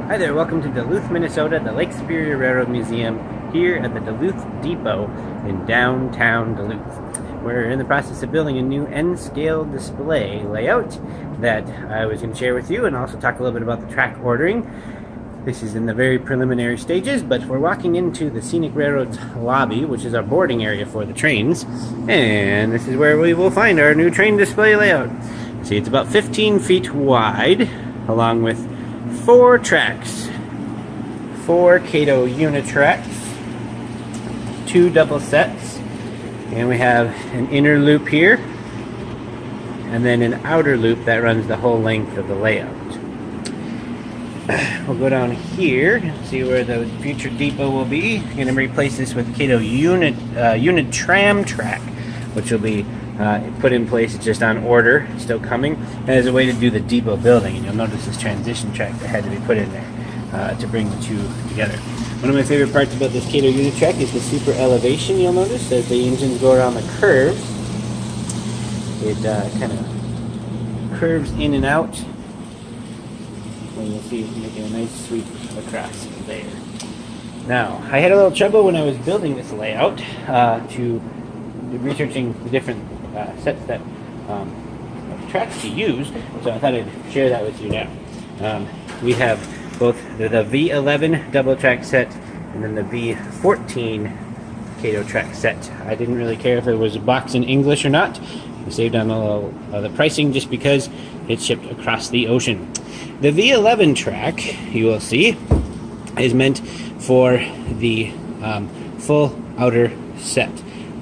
Hi there, welcome to Duluth, Minnesota, the Lake Superior Railroad Museum here at the Duluth Depot in downtown Duluth. We're in the process of building a new N-scale display layout that I was going to share with you and also talk a little bit about the track ordering. This is in the very preliminary stages, but we're walking into the Scenic Railroad's lobby, which is our boarding area for the trains, and this is where we will find our new train display layout. See, it's about 15 feet wide, along with 4 tracks, 4 Cato unit tracks, 2 double sets, and we have an inner loop here, and then an outer loop that runs the whole length of the layout. We'll go down here, see where the future depot will be. I'm going to replace this with Cato unit tram track, which will be put in place. It's just on order, still coming, as a way to do the depot building. And you'll notice this transition track that had to be put in there to bring the two together. One of my favorite parts about this Cato unit track is the super elevation. You'll notice as the engines go around the curves, it kind of curves in and out. And you'll see it's making a nice sweep across there. Now, I had a little trouble when I was building this layout to researching the different sets that of tracks to use, so I thought I'd share that with you now. We have both the V11 double track set and then the V14 Cato track set. I didn't really care if it was a box in English or not. We saved on the pricing just because it's shipped across the ocean. The V11 track, you will see, is meant for the full outer set.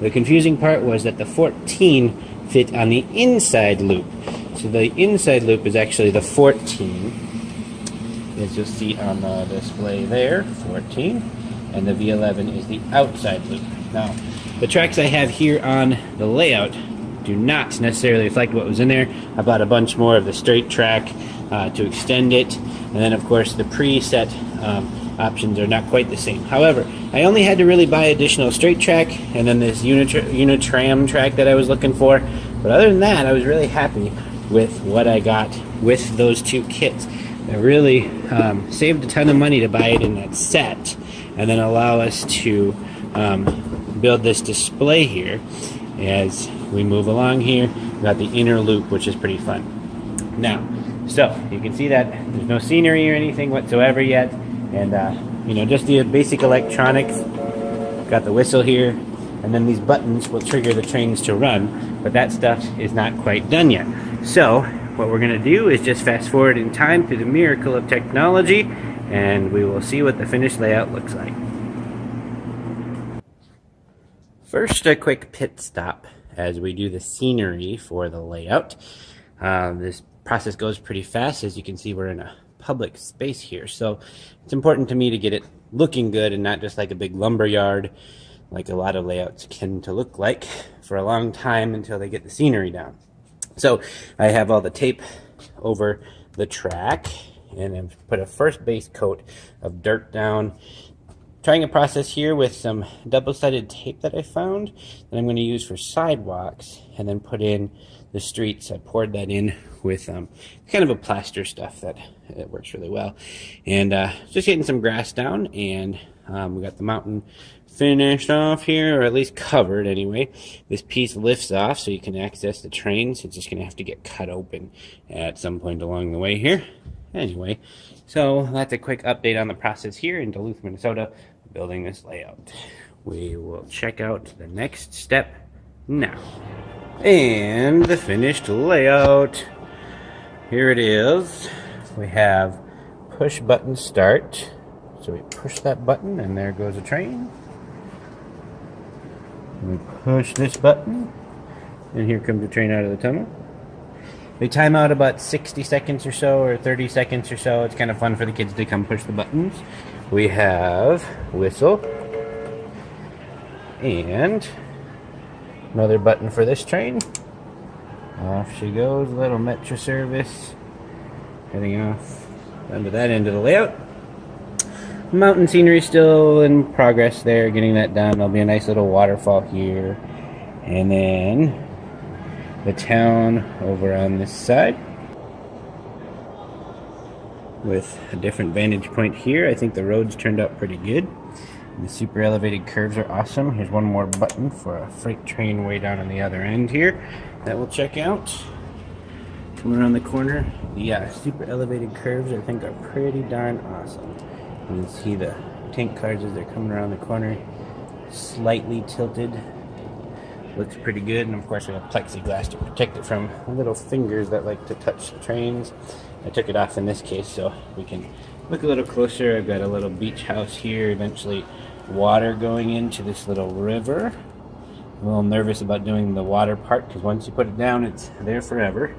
The confusing part was that the 14 fit on the inside loop. So the inside loop is actually the 14, as you'll see on the display there, 14, and the V11 is the outside loop. Now, the tracks I have here on the layout do not necessarily reflect what was in there. I bought a bunch more of the straight track to extend it, and then of course the preset options are not quite the same. However, I only had to really buy additional straight track and then this unit tram track that I was looking for. But other than that, I was really happy with what I got with those two kits. It really saved a ton of money to buy it in that set and then allow us to build this display here as we move along here. We've got the inner loop, which is pretty fun. Now, so you can see that there's no scenery or anything whatsoever yet. And, just the basic electronics. Got the whistle here, and then these buttons will trigger the trains to run, but that stuff is not quite done yet. So, what we're going to do is just fast forward in time through the miracle of technology, and we will see what the finished layout looks like. First, a quick pit stop as we do the scenery for the layout. This process goes pretty fast. As you can see, we're in a public space here, so it's important to me to get it looking good and not just like a big lumber yard like a lot of layouts tend to look like for a long time until they get the scenery down. So I have all the tape over the track and I've put a first base coat of dirt down. Trying a process here with some double-sided tape that I found that I'm going to use for sidewalks and then put in the streets. I poured that in with kind of a plaster stuff that it works really well. And just getting some grass down, and we got the mountain finished off here, or at least covered anyway. This piece lifts off so you can access the trains. It's just going to have to get cut open at some point along the way here. Anyway, so that's a quick update on the process here in Duluth, Minnesota, building this layout. We will check out the next step now. And the finished layout. Here it is. We have push button start. So we push that button and there goes a train. We push this button and here comes the train out of the tunnel. They time out about 60 seconds or so, or 30 seconds or so. It's kind of fun for the kids to come push the buttons. We have whistle and another button for this train. Off she goes, a little metro service heading off onto that end of the layout. Mountain scenery still in progress there, getting that done. There'll be a nice little waterfall here, and then the town over on this side. with a different vantage point here. I think the roads turned out pretty good. The super elevated curves are awesome. Here's one more button for a freight train way down on the other end here that we'll check out. Coming around the corner, the super elevated curves I think are pretty darn awesome. You can see the tank cars as they're coming around the corner, slightly tilted. Looks pretty good, and of course we have plexiglass to protect it from little fingers that like to touch the trains. I took it off in this case so we can look a little closer. I've got a little beach house here, eventually water going into this little river. I'm a little nervous about doing the water part because once you put it down it's there forever.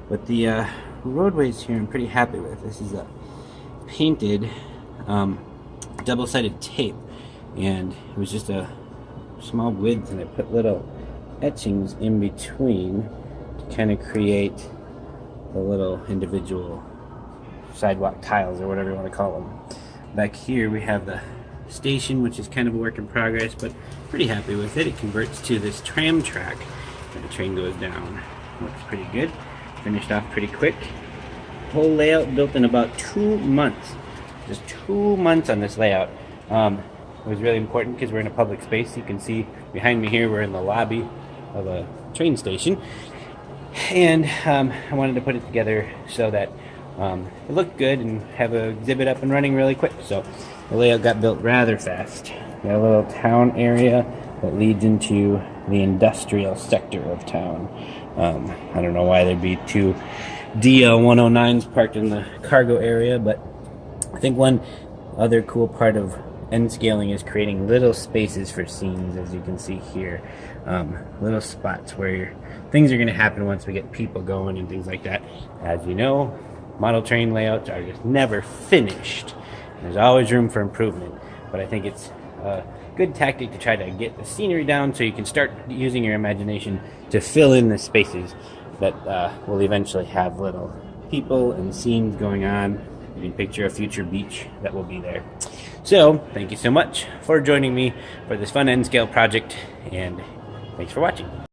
But the roadways here I'm pretty happy with. This is a painted double-sided tape, and it was just a small width, and I put little etchings in between to kind of create the little individual sidewalk tiles or whatever you want to call them. Back here we have the station, which is kind of a work in progress, but pretty happy with it. It converts to this tram track when the train goes down. Looks pretty good. Finished off pretty quick. Whole layout built in about 2 months. Just 2 months on this layout. It was really important because we're in a public space. You can see behind me here we're in the lobby of a train station, and I wanted to put it together so that it looked good and have an exhibit up and running really quick. So the layout got built rather fast. Got a little town area that leads into the industrial sector of town. I don't know why there'd be two DL109s parked in the cargo area, but I think one other cool part of end scaling is creating little spaces for scenes, as you can see here. Little spots where things are going to happen once we get people going and things like that. As you know, model train layouts are just never finished. There's always room for improvement, but I think it's a good tactic to try to get the scenery down so you can start using your imagination to fill in the spaces that will eventually have little people and scenes going on. You can picture a future beach that will be there. So, thank you so much for joining me for this fun end scale project, and thanks for watching.